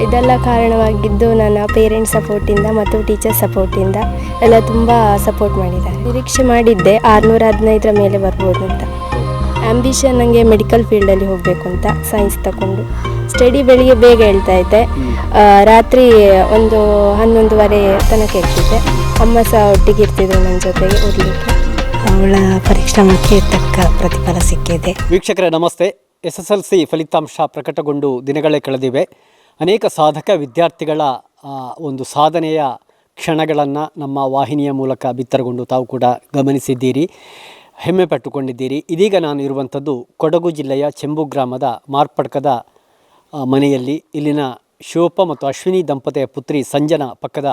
ಇದೆಲ್ಲ ಕಾರಣವಾಗಿದ್ದು ನನ್ನ ಪೇರೆಂಟ್ಸ್ ಸಪೋರ್ಟಿಂದ ಮತ್ತು ಟೀಚರ್ ಸಪೋರ್ಟಿಂದ ಎಲ್ಲ ತುಂಬ ಸಪೋರ್ಟ್ ಮಾಡಿದ್ದಾರೆ. ನಿರೀಕ್ಷೆ ಮಾಡಿದ್ದೆ 615 ಮೇಲೆ ಬರ್ಬೋದು ಅಂತ. ಆ್ಯಂಬಿಷನ್ ನನಗೆ ಮೆಡಿಕಲ್ ಫೀಲ್ಡಲ್ಲಿ ಹೋಗಬೇಕು ಅಂತ, ಸೈನ್ಸ್ ತಗೊಂಡು. ಸ್ಟಡಿ ಬೆಳಿಗ್ಗೆ ಬೇಗ ಹೇಳ್ತಾ ಇದ್ದೆ, ರಾತ್ರಿ ಒಂದು 11:30 ತನಕ ಇರ್ತಿದ್ದೆ. ಅಮ್ಮ ಸಹ ಒಟ್ಟಿಗೆ ಇರ್ತಿದ್ರು ನನ್ನ ಜೊತೆಗೆ ಓದಲಿಕ್ಕೆ. ಅವಳ ಪರಿಶ್ರಮಕ್ಕೆ ತಕ್ಕ ಪ್ರತಿಫಲ ಸಿಕ್ಕಿದೆ. ವೀಕ್ಷಕರೇ ನಮಸ್ತೆ. SSLC ಫಲಿತಾಂಶ ಪ್ರಕಟಗೊಂಡು ದಿನಗಳೇ ಕಳೆದಿವೆ. ಅನೇಕ ಸಾಧಕ ವಿದ್ಯಾರ್ಥಿಗಳ ಒಂದು ಸಾಧನೆಯ ಕ್ಷಣಗಳನ್ನು ನಮ್ಮ ವಾಹಿನಿಯ ಮೂಲಕ ಬಿತ್ತರಗೊಂಡು ತಾವು ಕೂಡ ಗಮನಿಸಿದ್ದೀರಿ, ಹೆಮ್ಮೆ ಪಟ್ಟುಕೊಂಡಿದ್ದೀರಿ. ಇದೀಗ ನಾನು ಇರುವಂಥದ್ದು ಕೊಡಗು ಜಿಲ್ಲೆಯ ಚೆಂಬು ಗ್ರಾಮದ ಮಾರ್ಪಡ್ಕದ ಮನೆಯಲ್ಲಿ. ಇಲ್ಲಿನ ಶಿವಪ್ಪ ಮತ್ತು ಅಶ್ವಿನಿ ದಂಪತಿಯ ಪುತ್ರಿ ಸಂಜನಾ ಪಕ್ಕದ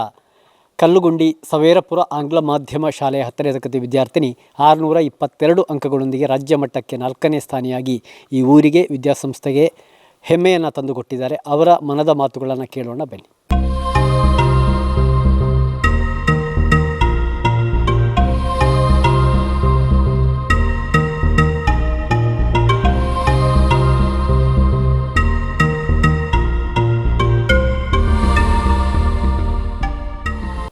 ಕಲ್ಲುಗುಂಡಿ ಸವೇರಪುರ ಆಂಗ್ಲ ಮಾಧ್ಯಮ ಶಾಲೆಯ 10ನೇ ತರಗತಿ ವಿದ್ಯಾರ್ಥಿನಿ 622 ಅಂಕಗಳೊಂದಿಗೆ ರಾಜ್ಯ ಮಟ್ಟಕ್ಕೆ 4ನೇ ಸ್ಥಾನಿಯಾಗಿ ಈ ಊರಿಗೆ ವಿದ್ಯಾಸಂಸ್ಥೆಗೆ ಹೆಮ್ಮೆಯನ್ನು ತಂದುಕೊಟ್ಟಿದ್ದಾರೆ. ಅವರ ಮನದ ಮಾತುಗಳನ್ನು ಕೇಳೋಣ ಬನ್ನಿ.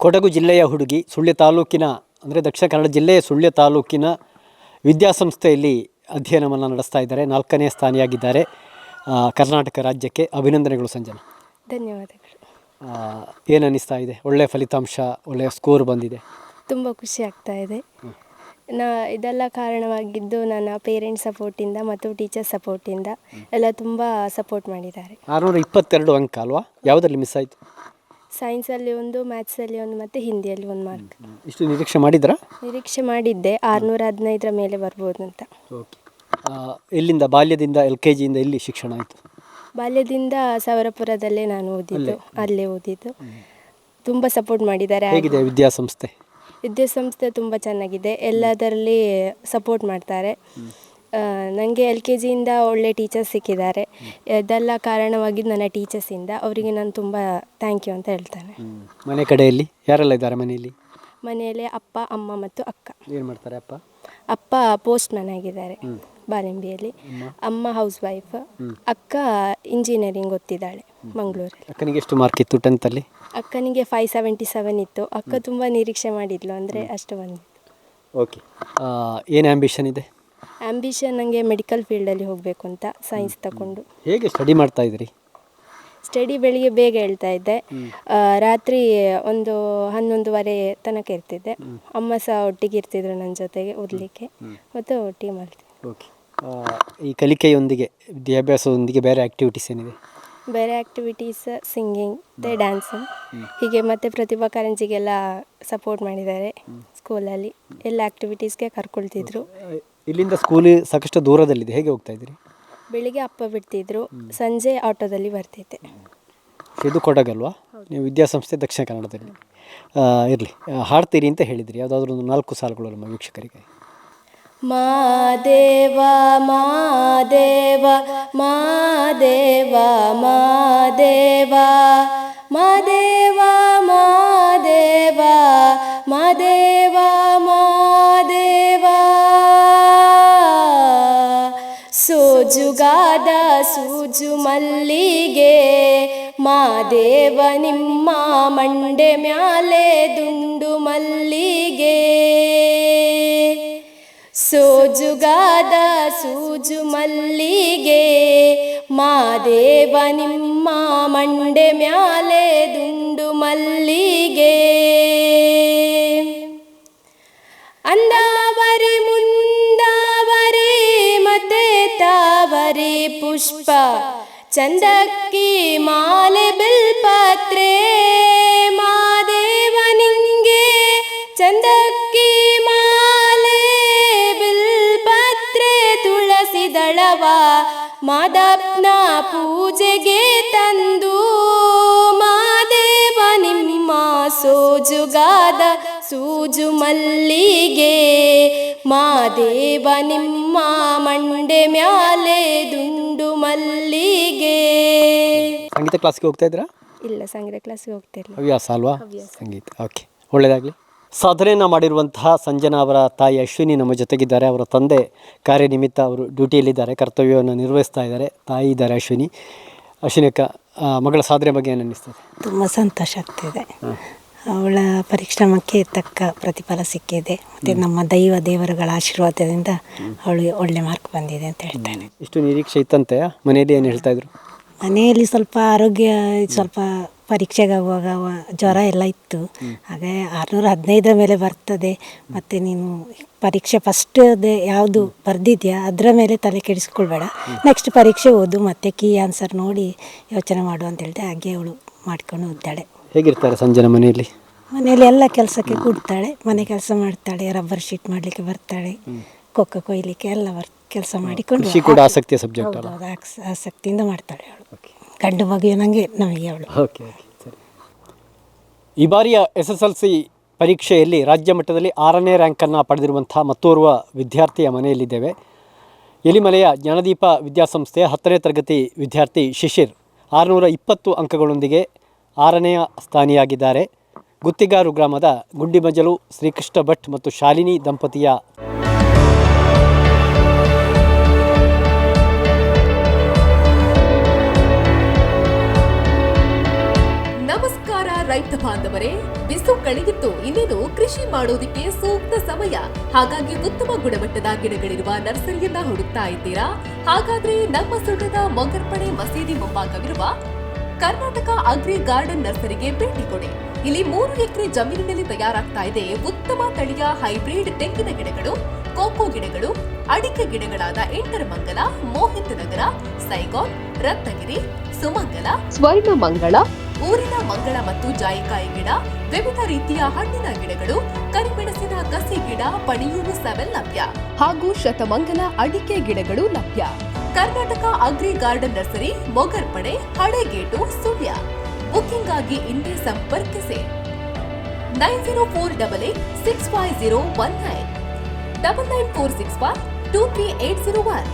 ಕೊಡಗು ಜಿಲ್ಲೆಯ ಹುಡುಗಿ, ಸುಳ್ಯ ತಾಲೂಕಿನ ಅಂದರೆ ದಕ್ಷಿಣ ಕನ್ನಡ ಜಿಲ್ಲೆಯ ಸುಳ್ಯ ತಾಲೂಕಿನ ವಿದ್ಯಾಸಂಸ್ಥೆಯಲ್ಲಿ ಅಧ್ಯಯನವನ್ನು ನಡೆಸ್ತಾ ಇದ್ದಾರೆ. 4ನೇ ಸ್ಥಾನಿಯಾಗಿದ್ದಾರೆ. ಕರ್ನಾಟಕ ರಾಜ್ಯಕ್ಕೆ ಅಭಿನಂದನೆಗಳು ಸಂಜನಾ. ಧನ್ಯವಾದಗಳು. ಏನು ಅನ್ನಿಸ್ತಾ ಇದೆ? ಒಳ್ಳೆಯ ಫಲಿತಾಂಶ, ಒಳ್ಳೆಯ ಸ್ಕೋರ್ ಬಂದಿದೆ. ತುಂಬ ಖುಷಿ ಆಗ್ತಾ ಇದೆ. ಇದೆಲ್ಲ ಕಾರಣವಾಗಿದ್ದು ನನ್ನ ಪೇರೆಂಟ್ಸ್ ಸಪೋರ್ಟಿಂದ ಮತ್ತು ಟೀಚರ್ ಸಪೋರ್ಟಿಂದ ಎಲ್ಲ ತುಂಬ ಸಪೋರ್ಟ್ ಮಾಡಿದ್ದಾರೆ. 622 ಅಂಕ ಅಲ್ವಾ? ಯಾವುದರಲ್ಲಿ ಮಿಸ್ ಆಯಿತು? ಸೈನ್ಸಲ್ಲಿ ಒಂದು, ಮ್ಯಾಥ್ಸಲ್ಲಿ ಒಂದು ಮತ್ತು ಹಿಂದಿಯಲ್ಲಿ ಒಂದು ಮಾರ್ಕ್. ಇಷ್ಟು ನಿರೀಕ್ಷೆ ಮಾಡಿದ್ರಾ? ನಿರೀಕ್ಷೆ ಮಾಡಿದ್ದೆ 615 ಮೇಲೆ ಬರ್ಬೋದು ಅಂತ. ಓಕೆ. ಎಲ್ಲಿಂದ ಬಾಲ್ಯದಿಂದ LKGಯಿಂದ ಎಲ್ಲಿ ಶಿಕ್ಷಣ ಆಯಿತು? ಬಾಲ್ಯದಿಂದ ಸವರಪುರದಲ್ಲೇ ನಾನು ಓದಿದ್ದು, ಅಲ್ಲೇ ಓದಿದ್ದು. ತುಂಬ ಸಪೋರ್ಟ್ ಮಾಡಿದ್ದಾರೆ. ಹೇಗಿದೆ ವಿದ್ಯಾಸಂಸ್ಥೆ? ವಿದ್ಯಾಸಂಸ್ಥೆ ತುಂಬ ಚೆನ್ನಾಗಿದೆ, ಎಲ್ಲದರಲ್ಲಿ ಸಪೋರ್ಟ್ ಮಾಡ್ತಾರೆ. ನನಗೆ LKGಯಿಂದ ಒಳ್ಳೆ ಟೀಚರ್ಸ್ ಸಿಕ್ಕಿದ್ದಾರೆ. ಇದೆಲ್ಲ ಕಾರಣವಾಗಿದ್ದು ನನ್ನ ಟೀಚರ್ಸಿಂದ. ಅವರಿಗೆ ನಾನು ತುಂಬ ಥ್ಯಾಂಕ್ ಯು ಅಂತ ಹೇಳ್ತೇನೆ. ಮನೆ ಕಡೆಯಲ್ಲಿ ಯಾರೆಲ್ಲ ಇದ್ದಾರೆ? ಮನೆಯಲ್ಲಿ ಅಪ್ಪ, ಅಮ್ಮ ಮತ್ತು ಅಕ್ಕ. ಏನು ಮಾಡ್ತಾರೆ ಅಪ್ಪ? ಅಪ್ಪ ಪೋಸ್ಟ್ ಮ್ಯಾನ್ ಆಗಿದ್ದಾರೆ ಬಾಲಿಂಬಿಯಲ್ಲಿ. ಅಮ್ಮ ಹೌಸ್ ವೈಫ್. ಅಕ್ಕ ಇಂಜಿನಿಯರಿಂಗ್ ಓದ್ತಿದ್ದಾಳೆ ಮಂಗಳೂರಲ್ಲಿ. ಅಕ್ಕನಿಗೆ ಎಷ್ಟು ಮಾರ್ಕ್ ಇತ್ತು 10th? ಅಕ್ಕನಿಗೆ 577 ಇತ್ತು. ಅಕ್ಕ ತುಂಬ ನಿರೀಕ್ಷೆ ಮಾಡಿದ್ಲು, ಅಂದರೆ ಅಷ್ಟು ಬಂದಿತ್ತು. ಓಕೆ. ಏನು ಆ್ಯಂಬಿಷನ್ ಇದೆ? ಆ್ಯಂಬಿಷನ್ ನನಗೆ ಮೆಡಿಕಲ್ ಫೀಲ್ಡಲ್ಲಿ ಹೋಗಬೇಕು ಅಂತ, ಸೈನ್ಸ್ ತಗೊಂಡು. ಹೇಗೆ ಸ್ಟಡಿ ಮಾಡ್ತಾ ಇದ್ರಿ? ಸ್ಟಡಿ ಬೆಳಿಗ್ಗೆ ಬೇಗ ಹೇಳ್ತಾ ಇದ್ದೆ, ರಾತ್ರಿ ಒಂದು 11:30 ತನಕ ಇರ್ತಿದ್ದೆ. ಅಮ್ಮ ಸಹ ಒಟ್ಟಿಗೆ ಇರ್ತಿದ್ರು ನನ್ನ ಜೊತೆಗೆ ಓದಲಿಕ್ಕೆ, ಮತ್ತು ಒಟ್ಟಿಗೆ ಮಾಡ್ತಿದ್ದೆ. ಓಕೆ. ಈ ಕಲಿಕೆಯೊಂದಿಗೆ, ವಿದ್ಯಾಭ್ಯಾಸದೊಂದಿಗೆ ಬೇರೆ ಆ್ಯಕ್ಟಿವಿಟೀಸ್ ಏನಿದೆ? ಬೇರೆ ಆ್ಯಕ್ಟಿವಿಟೀಸ್ ಸಿಂಗಿಂಗ್ ಮತ್ತು ಡ್ಯಾನ್ಸಿಂಗ್, ಹೀಗೆ ಮತ್ತು ಪ್ರತಿಭಾ ಕಾರಂಜಿಗೆಲ್ಲ ಸಪೋರ್ಟ್ ಮಾಡಿದ್ದಾರೆ. ಸ್ಕೂಲಲ್ಲಿ ಎಲ್ಲ ಆ್ಯಕ್ಟಿವಿಟೀಸ್ಗೆ ಕರ್ಕೊಳ್ತಿದ್ರು. ಇಲ್ಲಿಂದ ಸ್ಕೂಲ್ ಸಾಕಷ್ಟು ದೂರದಲ್ಲಿದೆ, ಹೇಗೆ ಹೋಗ್ತಾ ಇದ್ದೀರಿ? ಬೆಳಿಗ್ಗೆ ಅಪ್ಪ ಬಿಡ್ತಿದ್ರು, ಸಂಜೆ ಆಟೋದಲ್ಲಿ ಬರ್ತಿದ್ದೆ. ಇದು ಕೊಡಗಲ್ವಾ? ನೀವು ವಿದ್ಯಾಸಂಸ್ಥೆ ದಕ್ಷಿಣ ಕನ್ನಡದಲ್ಲಿ. ಇರಲಿ, ಹಾಡ್ತೀರಿ ಅಂತ ಹೇಳಿದ್ರಿ, ಯಾವುದಾದ್ರೂ ಒಂದು 4 ಸಾಲುಗಳು ನಮ್ಮ ವೀಕ್ಷಕರಿಗೆ. ಮಾದೇವ ಮಾದೇವ ಮಾದೇವ ಮಾದೇವ ಮಾದೇವ ಮಾದೇವ ಮಾದೇವ ಮಾದೇವ ಸೋಜುಗಾದ ಸೂಜು ಮಲ್ಲಿಗೆ ಮಾದೇವ ನಿಮ್ಮ ಮಂಡೆ ಮ್ಯಾಲೆ ದುಂಡು ಮಲ್ಲಿಗೆ. ಸೋಜುಗಾದ ಸೂಜು ಮಲ್ಲಿಗೆ ಮಾದೇವ ನಿಮ್ಮ ಮಂಡೆ ಮ್ಯಾಲೆ ದುಂಡು ಮಲ್ಲಿಗೆ. ಅಂದಾವರಿ ಮುಂದಾವರಿ ಮತ್ತೆ ತಾವರಿ ಪುಷ್ಪ ಚಂದಕ್ಕಿ ಮಾಲೆ ಬಿಲ್ಪತ್ರೆ ಮಾದೇವ ನಿಂಗೆ ಚಂದಕ್ಕಿ ಮಾಲೆ ಬಿಲ್ಪತ್ರೆ ತುಳಸಿ ದಳವ ಮಾದಪ್ಪನ ಪೂಜೆಗೆ ತಂದು ಮಾದೇವ ನಿಮ್ಮ ಸೋಜುಗಾದ ಸೂಜು ಮಲ್ಲಿಗೆ ಮಾದೇವ ನಿಮ್ಮ ಮಂಡೆ ಮ್ಯಾಲೆ ದುಂಡು ಮಲ್ಲಿಗೆ. ಸಂಗೀತ ಕ್ಲಾಸ್ಗೆ ಹೋಗ್ತಾ ಇದ್ದೀರಾ? ಇಲ್ಲ, ಸಂಗೀತ ಕ್ಲಾಸ್ಗೆ ಹೋಗ್ತಿಲ್ಲ. ಹವ್ಯಾಸ ಅಲ್ವಾ ಸಂಗೀತ? ಓಕೆ, ಒಳ್ಳೆಯದಾಗಲಿ. ಸಾಧನೆಯನ್ನು ಮಾಡಿರುವಂತಹ ಸಂಜನಾ ಅವರ ತಾಯಿ ಅಶ್ವಿನಿ ನಮ್ಮ ಜೊತೆಗಿದ್ದಾರೆ. ಅವರ ತಂದೆ ಕಾರ್ಯನಿಮಿತ್ತ ಅವರು ಡ್ಯೂಟಿಯಲ್ಲಿದ್ದಾರೆ, ಕರ್ತವ್ಯವನ್ನು ನಿರ್ವಹಿಸ್ತಾ ಇದ್ದಾರೆ. ತಾಯಿ ಇದ್ದಾರೆ ಅಶ್ವಿನಿ. ಅಕ್ಕ ಮಗಳ ಸಾಧನೆ ಬಗ್ಗೆ ಏನು ಅನ್ನಿಸ್ತದೆ? ತುಂಬ ಸಂತೋಷ ಆಗ್ತಿದೆ. ಅವಳ ಪರಿಶ್ರಮಕ್ಕೆ ತಕ್ಕ ಪ್ರತಿಫಲ ಸಿಕ್ಕಿದೆ. ಮತ್ತು ನಮ್ಮ ದೇವರುಗಳ ಆಶೀರ್ವಾದದಿಂದ ಅವಳಿಗೆ ಒಳ್ಳೆ ಮಾರ್ಕ್ ಬಂದಿದೆ ಅಂತ ಹೇಳ್ತಾನೆ. ಇಷ್ಟು ನಿರೀಕ್ಷೆ ಇತ್ತಂತೆ ಮನೆಯಲ್ಲಿ ಏನು ಹೇಳ್ತಾ ಇದ್ರು? ಮನೆಯಲ್ಲಿ ಸ್ವಲ್ಪ ಆರೋಗ್ಯ ಸ್ವಲ್ಪ ಪರೀಕ್ಷೆಗೆ ಆಗುವಾಗ ಜ್ವರ ಎಲ್ಲ ಇತ್ತು. ಹಾಗೆ 615 ಮೇಲೆ ಬರ್ತದೆ, ಮತ್ತು ನೀನು ಪರೀಕ್ಷೆ ಫಸ್ಟ್ ಯಾವುದು ಬರೆದಿದ್ಯಾ ಅದರ ಮೇಲೆ ತಲೆ ಕೆಡಿಸ್ಕೊಳ್ಬೇಡ, ನೆಕ್ಸ್ಟ್ ಪರೀಕ್ಷೆ ಓದು, ಮತ್ತು ಕೀ ಆನ್ಸರ್ ನೋಡಿ ಯೋಚನೆ ಮಾಡು ಅಂತ ಹೇಳಿದೆ. ಹಾಗೆ ಅವಳು ಮಾಡ್ಕೊಂಡು ಓದ್ತಾಳೆ. ಹೇಗಿರ್ತಾರೆ ಸಂಜೆನ ಮನೆಯಲ್ಲಿ? ಮನೆಯಲ್ಲಿ ಎಲ್ಲ ಕೆಲಸಕ್ಕೆ ಕೂಡ್ತಾಳೆ, ಮನೆ ಕೆಲಸ ಮಾಡ್ತಾಳೆ, ರಬ್ಬರ್ ಶೀಟ್ ಮಾಡಲಿಕ್ಕೆ ಬರ್ತಾಳೆ, ಕೊಕ್ಕ ಕೊಯ್ಲಿಕ್ಕೆ ಎಲ್ಲ ಕೆಲಸ ಮಾಡಿಕೊಂಡು ಕೃಷಿ ಕೂಡ ಆಸಕ್ತಿಯ ಸಬ್ಜೆಕ್ಟ್ ಅಲ್ಲ? ಆಸಕ್ತಿಯಿಂದ ಮಾಡ್ತಾಳೆ ಅವಳು. ಗಂಡು ಮಗು ನನಗೆ ನಮಗೆ ಅವಳು. ಓಕೆ ಸರಿ. ಈ ಬಾರಿಯ SSLC ಪರೀಕ್ಷೆಯಲ್ಲಿ ರಾಜ್ಯ ಮಟ್ಟದಲ್ಲಿ 6ನೇ ರ್ಯಾಂಕನ್ನು ಪಡೆದಿರುವಂಥ ಮತ್ತೋರ್ವ ವಿದ್ಯಾರ್ಥಿಯ ಮನೆಯಲ್ಲಿದ್ದೇವೆ. ಎಲಿಮಲೆಯ ಜ್ಞಾನದೀಪ ವಿದ್ಯಾಸಂಸ್ಥೆಯ 10ನೇ ತರಗತಿ ವಿದ್ಯಾರ್ಥಿ ಶಿಶಿರ್ 620 ಅಂಕಗಳೊಂದಿಗೆ 6ನೆಯ ಸ್ಥಾನಿಯಾಗಿದ್ದಾರೆ. ಗುತ್ತಿಗಾರು ಗ್ರಾಮದ ಗುಂಡಿಮಜಲು ಶ್ರೀಕೃಷ್ಣ ಭಟ್ ಮತ್ತು ಶಾಲಿನಿ ದಂಪತಿಯ ನಮಸ್ಕಾರ ರೈತ ಬಾಂಧವರೇ, ಬಿಸು ಕಳೆದಿತ್ತು, ಇನ್ನೇನು ಕೃಷಿ ಮಾಡೋದಿಕ್ಕೆ ಸೂಕ್ತ ಸಮಯ. ಹಾಗಾಗಿ ಉತ್ತಮ ಗುಣಮಟ್ಟದ ಗಿಡಗಳಿರುವ ನರ್ಸರಿಯನ್ನ ಹುಡುಕ್ತಾ ಇದ್ದೀರಾ? ಹಾಗಾದ್ರೆ ನಮ್ಮ ಸುಳ್ಯದ ಮೊಗರ್ಪಣೆ ಮಸೀದಿ ಮುಂಭಾಗವಿರುವ ಕರ್ನಾಟಕ ಅಗ್ರಿ ಗಾರ್ಡನ್ ನರ್ಸರಿಗೆ ಭೇಟಿ ಕೊಡಿ. ಇಲ್ಲಿ 3 ಎಕರೆ ಜಮೀನಿನಲ್ಲಿ ತಯಾರಾಗ್ತಾ ಇದೆ ಉತ್ತಮ ತಳಿಯ ಹೈಬ್ರಿಡ್ ತೆಂಗಿನ ಗಿಡಗಳು, ಕೋಕೋ ಗಿಡಗಳು, ಅಡಿಕೆ ಗಿಡಗಳಾದ ಎಂಟರಮಂಗಲ, ಮೋಹಿತ್ ನಗರ, ಸೈಗಾನ್, ರತ್ನಗಿರಿ, ಸುಮಂಗಲ, ಸ್ವರ್ಣ ಮಂಗಳ, ಊರಿನ ಮಂಗಳ ಮತ್ತು ಜಾಯಿಕಾಯಿ ಗಿಡ, ವಿವಿಧ ರೀತಿಯ ಹಣ್ಣಿನ ಗಿಡಗಳು, ಕರಿಮೆಣಸಿನ ಕಸಿ ಗಿಡ, ಪಣಿಯೂರು 7 ಲಭ್ಯ ಹಾಗೂ ಶತಮಂಗಲ ಅಡಿಕೆ ಗಿಡಗಳು ಲಭ್ಯ. Karnataka agri garden nursery, Mogarpane, Halegate, Sullia. Booking ಆಗಿ ಇಂದೇ ಸಂಪರ್ಕಿಸಿ 9048865019 9946523801.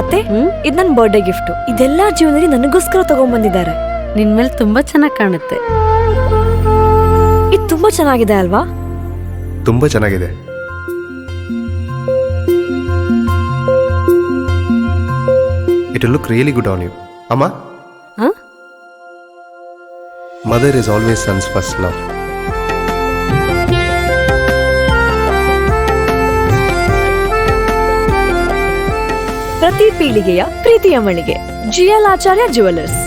ಅತ್ತೆ, ಇದು ನನ್ನ ಬರ್ಡೇ ಗಿಫ್ಟ್. ಇದೆಲ್ಲ ಜೀವನದಲ್ಲಿ ನನಗೋಸ್ಕರ ತಗೊಂಡ್ಬಂದಿದ್ದಾರೆ. ನಿನ್ ಮೇಲೆ ತುಂಬಾ ಚೆನ್ನಾಗಿ ಕಾಣುತ್ತೆ. ಇದು ತುಂಬಾ ಚೆನ್ನಾಗಿದೆ ಅಲ್ವಾ? ತುಂಬಾ ಚೆನ್ನಾಗಿದೆ. It will look really good on you. Amma? Huh? Mother is always son's first love. ಪ್ರತಿ ಪೀಳಿಗೆಯ ಪ್ರೀತಿಯ ಮಳಿಗೆ GL ಆಚಾರ್ಯ ಜ್ಯುವೆಲರ್ಸ್.